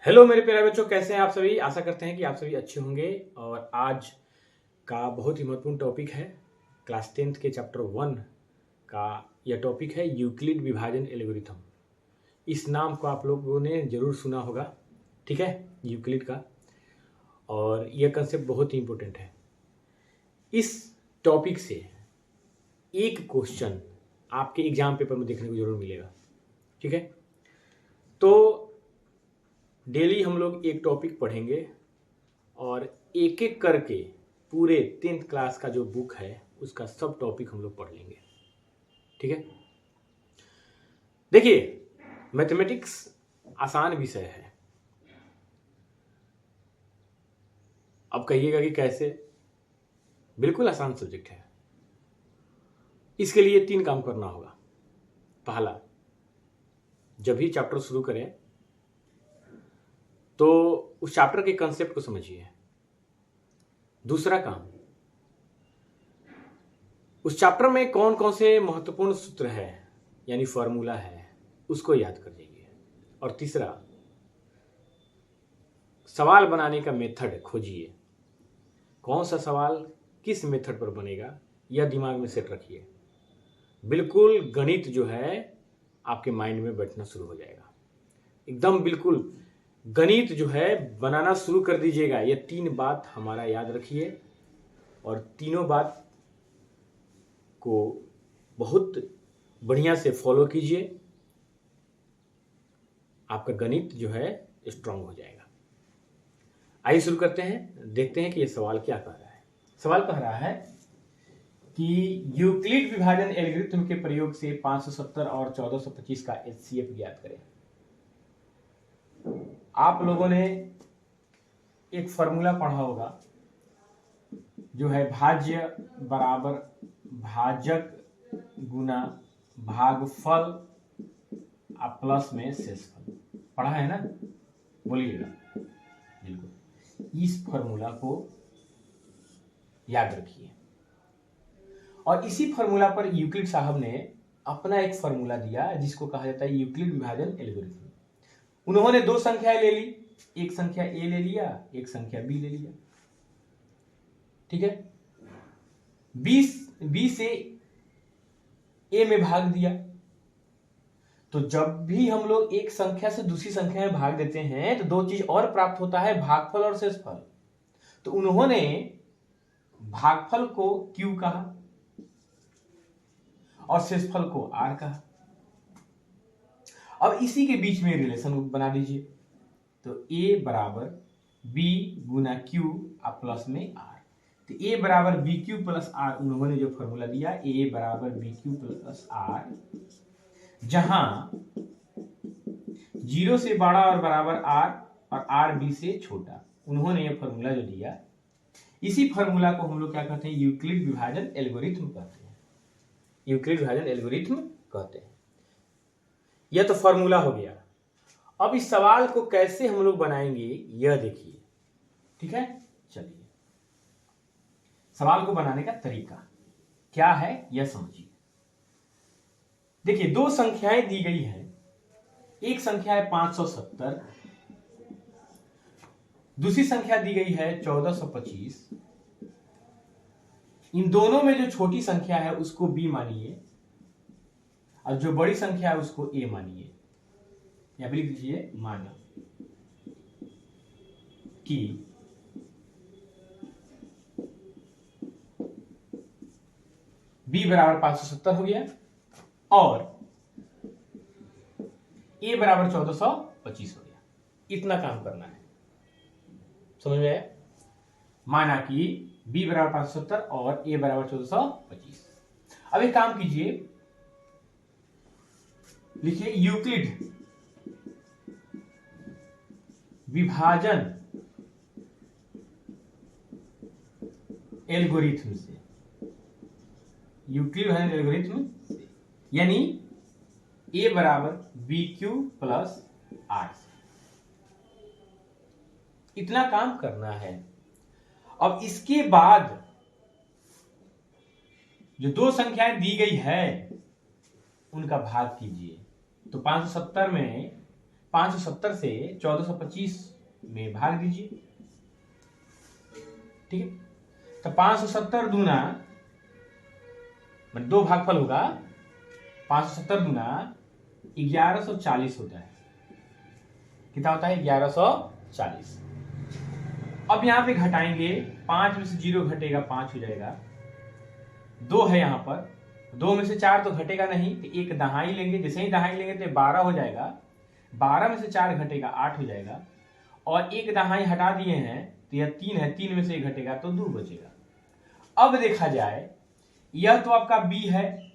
Hello मेरे प्यारे बच्चों, कैसे हैं आप सभी। आशा करते हैं कि आप सभी अच्छे होंगे। और आज का बहुत ही महत्वपूर्ण टॉपिक है क्लास 10th के चैप्टर 1 का। यह टॉपिक है यूक्लिड विभाजन एल्गोरिथम। इस नाम को आप लोगों ने जरूर सुना होगा, ठीक है, यूक्लिड का। और यह कंसेप्ट बहुत ही इंपॉर्टेंट है। इस टॉपिक से एक क्वेश्चन आपके एग्जाम पेपर में देखने को जरूर मिलेगा, ठीक है। तो डेली हम लोग एक टॉपिक पढ़ेंगे और एक एक करके पूरे 10th क्लास का जो बुक है उसका सब टॉपिक हम लोग पढ़ लेंगे, ठीक है। देखिए, मैथमेटिक्स आसान विषय है। अब कहिएगा कि कैसे। बिल्कुल आसान सब्जेक्ट है। इसके लिए 3 काम करना होगा। पहला, जब भी चैप्टर शुरू करें तो उस चैप्टर के कंसेप्ट को समझिए। दूसरा काम, उस चैप्टर में कौन कौन से महत्वपूर्ण सूत्र है यानी फॉर्मूला है उसको याद कर लीजिए। और तीसरा, सवाल बनाने का मेथड खोजिए। कौन सा सवाल किस मेथड पर बनेगा यह दिमाग में सेट रखिए। बिल्कुल गणित जो है आपके माइंड में बैठना शुरू हो जाएगा। एकदम बिल्कुल गणित जो है बनाना शुरू कर दीजिएगा। ये 3 बात हमारा याद रखिए और तीनों बात को बहुत बढ़िया से फॉलो कीजिए। आपका गणित जो है स्ट्रांग हो जाएगा। आइए शुरू करते हैं। देखते हैं कि ये सवाल क्या कह रहा है। सवाल कह रहा है कि यूक्लिड विभाजन एल्गोरिथ्म के प्रयोग से 570 और 1425 का एचसीएफ ज्ञात करें। आप लोगों ने एक फॉर्मूला पढ़ा होगा जो है भाज्य बराबर भाजक गुना भागफल प्लस में शेषफल। पढ़ा है ना? बोलिएगा। बिल्कुल इस फॉर्मूला को याद रखिए। और इसी फॉर्मूला पर यूक्लिड साहब ने अपना एक फॉर्मूला दिया जिसको कहा जाता है यूक्लिड विभाजन एल्गोरिथम। उन्होंने 2 संख्याएं ले ली, एक संख्या ए ले लिया, एक संख्या बी ले लिया, ठीक है। 20 से ए में भाग दिया। तो जब भी हम लोग एक संख्या से दूसरी संख्या में भाग देते हैं तो 2 चीज और प्राप्त होता है, भागफल और शेषफल। तो उन्होंने भागफल को Q कहा और शेषफल को R कहा। अब इसी के बीच में रिलेशन बना दीजिए। तो A बराबर B गुना Q प्लस में R। तो A बराबर BQ प्लस R उन्होंने जो फॉर्मूला दिया, A बराबर BQ प्लस R, जहां 0 से बड़ा और बराबर R और R B से छोटा, उन्होंने यह फॉर्मूला जो दिया, इसी फॉर्मूला को हम लोग क्या कहते हैं? यूक्लिड विभाजन एल्गोरिथम कहते हैं। यूक्लिड विभाजन एल्गोरिथम कहते हैं। यह तो फॉर्मूला हो गया। अब इस सवाल को कैसे हम लोग बनाएंगे यह देखिए, ठीक है। चलिए, सवाल को बनाने का तरीका क्या है यह समझिए। देखिए, 2 संख्याएं दी गई है। एक संख्या है 570, दूसरी संख्या दी गई है 1425। इन दोनों में जो छोटी संख्या है उसको B मानिए और जो बड़ी संख्या है उसको A मानिए। या लिख दीजिए, माना कि B बराबर 570 हो गया और A बराबर 1425 हो गया। इतना काम करना है, समझ में आया? माना कि B बराबर 570 और A बराबर 1425। अब एक काम कीजिए, लिखिए यूक्लिड विभाजन एल्गोरिथम से, यूक्लिड विभाजन एल्गोरिथम से, यानी A बराबर BQ प्लस R। इतना काम करना है। अब इसके बाद जो 2 संख्याएं दी गई है उनका भाग कीजिए। तो 570 में 570 से 1425 में भाग दीजिए। ठीक है, तो 570 दूना मतलब 2 भागफल होगा, 570 दूना 1140 होता है। कितना होता है? 1140। अब यहां पे घटाएंगे, 5 में से 0 घटेगा, 5 हो जाएगा। 2 है यहां पर, 2 में से 4 तो घटेगा नहीं, तो एक दहाई लेंगे, जैसे ही दहाई लेंगे तो 12 हो जाएगा। 12 में से 4 घटेगा, 8 हो जाएगा। और एक दहाई हटा दिए हैं तो यह 3 है, 3 में से 1 घटेगा तो 2 बचेगा। अब देखा जाए, यह तो आपका B है,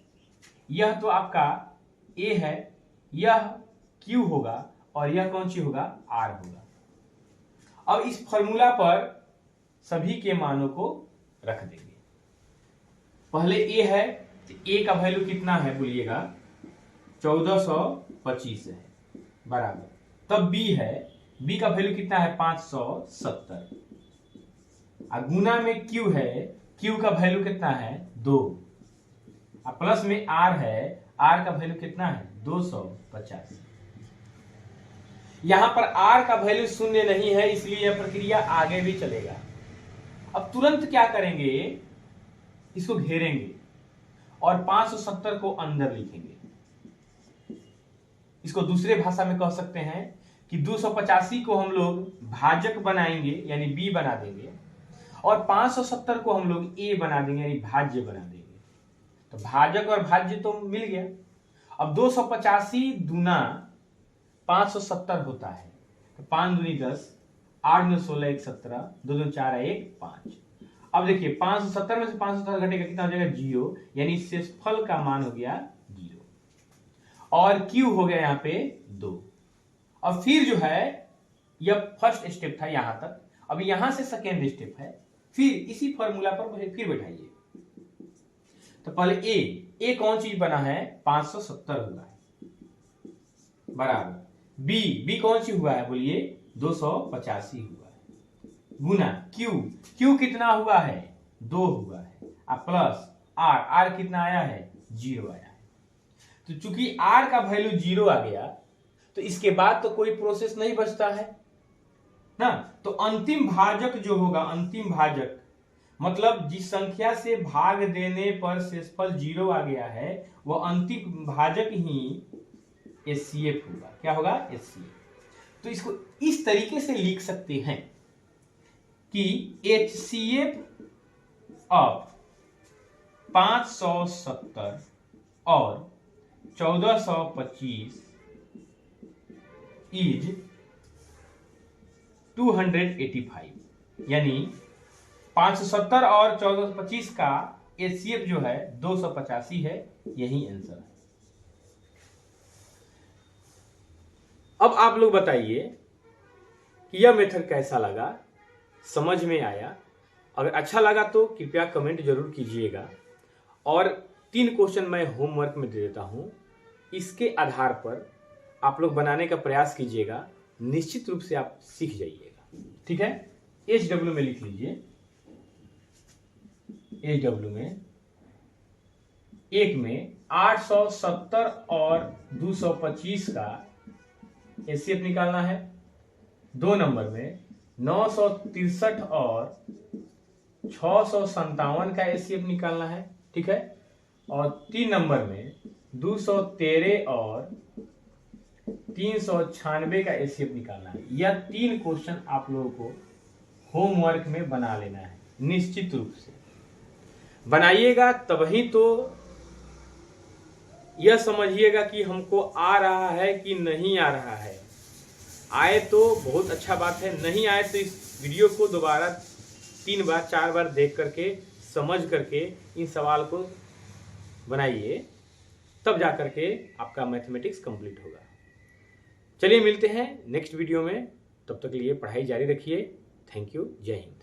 यह तो आपका A है, यह Q होगा और यह कौन सी होगा? R होगा। अब इस फॉर्मूला पर सभी के मानों को रख देंगे। पहले A है, तो A का वैल्यू कितना है बोलिएगा? 1425 है, बराबर। तब B है, B का वैल्यू कितना है? 570। और गुना में Q है, Q का वैल्यू कितना है? 2। और प्लस में R है, R का वैल्यू कितना है? 250। यहां पर R का वैल्यू शून्य नहीं है, इसलिए यह प्रक्रिया आगे भी चलेगा। अब तुरंत क्या करेंगे? इसको घेरेंगे और 570 को अंदर लिखेंगे। इसको दूसरे भाषा में कह सकते हैं कि 285 को हम लोग भाजक बनाएंगे, यानी B बना देंगे, और 570 को हम लोग A बना देंगे, यानी भाज्य बना देंगे। तो भाजक और भाज्य तो मिल गया। अब 285 दूना 570 होता है, तो 5 दूनी 10, 8 दूनी 16, 1 17, 2 दूनी 4, 1 5। अब देखिए 570 में से 570 घटेगा, कितना हो जाएगा? 0, यानी शेषफल का मान हो गया 0। और Q हो गया यहाँ पे 2। अब फिर जो है, यह फर्स्ट स्टेप था यहां तक। अब यहां से सेकेंड स्टेप है, फिर इसी फॉर्मूला पर फिर बैठाइए। तो पहले A कौन चीज बना है? 570 हुआ है, बराबर। B कौन सी हुआ है बोलिए? 285 हुआ है, गुना Q कितना हुआ है? 2 हुआ है, और प्लस R कितना आया है? 0 आया है। तो चूंकि R का वैल्यू 0 आ गया, तो इसके बाद तो कोई प्रोसेस नहीं बचता है ना। तो अंतिम भाजक जो होगा, अंतिम भाजक मतलब जिस संख्या से भाग देने पर शेषफल 0 आ गया है, वह अंतिम भाजक ही HCF होगा। क्या होगा? HCF। तो इसको इस तरीके से लिख सकते हैं कि HCF ऑफ 570 और 1425 इज 285, यानी 570 और 1425 का HCF जो है 285 है। यही आंसर है। अब आप लोग बताइए कि यह मेथड कैसा लगा, समझ में आया? अगर अच्छा लगा तो कृपया कमेंट जरूर कीजिएगा। और 3 क्वेश्चन मैं होमवर्क में दे देता हूं, इसके आधार पर आप लोग बनाने का प्रयास कीजिएगा। निश्चित रूप से आप सीख जाइएगा। ठीक है, HW में लिख लीजिए। HW में एक में 870 और 225 का HCF निकालना है। 2 नंबर में 963 और 657 का HCF निकालना है। ठीक है, और 3 नंबर में 213 और 396 का HCF निकालना है। यह 3 क्वेश्चन आप लोगों को होमवर्क में बना लेना है। निश्चित रूप से बनाइएगा, तभी तो यह समझिएगा कि हमको आ रहा है कि नहीं आ रहा है। आए तो बहुत अच्छा बात है, नहीं आए तो इस वीडियो को दोबारा 3 बार 4 बार देख करके, समझ करके इन सवाल को बनाइए, तब जा करके आपका मैथमेटिक्स कंप्लीट होगा। चलिए मिलते हैं नेक्स्ट वीडियो में, तब तक के लिए पढ़ाई जारी रखिए। थैंक यू, जय हिंद।